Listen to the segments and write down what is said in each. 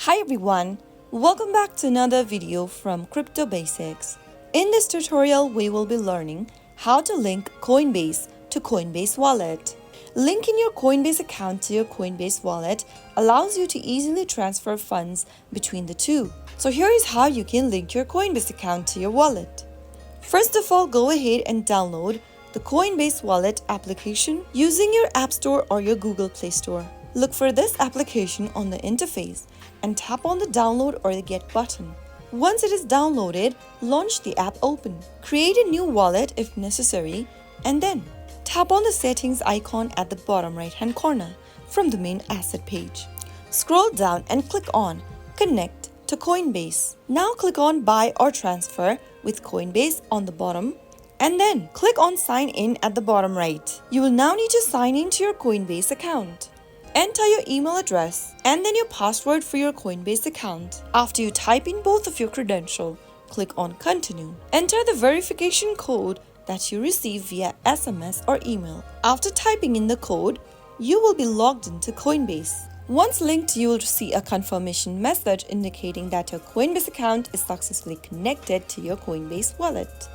Hi everyone, welcome back to another video from Crypto Basics. In this tutorial, we will be learning how to link Coinbase to Coinbase Wallet. Linking your Coinbase account to your Coinbase Wallet allows you to easily transfer funds between the two. So here is how you can link your Coinbase account to your wallet. First of all, go ahead and download the Coinbase Wallet application using your App Store or your Google Play Store. Look for this application on the interface and tap on the download or the get button. Once it is downloaded, launch the app open. Create a new wallet if necessary and then tap on the settings icon at the bottom right hand corner from the main asset page. Scroll down and click on Connect to Coinbase. Now click on Buy or Transfer with Coinbase on the bottom and then click on Sign In at the bottom right. You will now need to sign in to your Coinbase account. Enter your email address and then your password for your Coinbase account. After you type in both of your credentials, click on Continue. Enter the verification code that you receive via SMS or email. After typing in the code, you will be logged into Coinbase. Once linked, you will see a confirmation message indicating that your Coinbase account is successfully connected to your Coinbase wallet.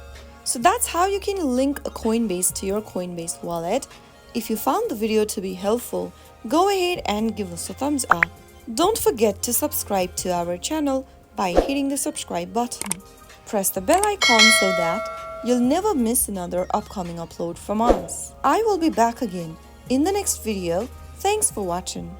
So that's how you can link a Coinbase to your Coinbase wallet. If you found the video to be helpful, go ahead and give us a thumbs up. Don't forget to subscribe to our channel by hitting the subscribe button. Press the bell icon so that you'll never miss another upcoming upload from us. I will be back again in the next video. Thanks for watching.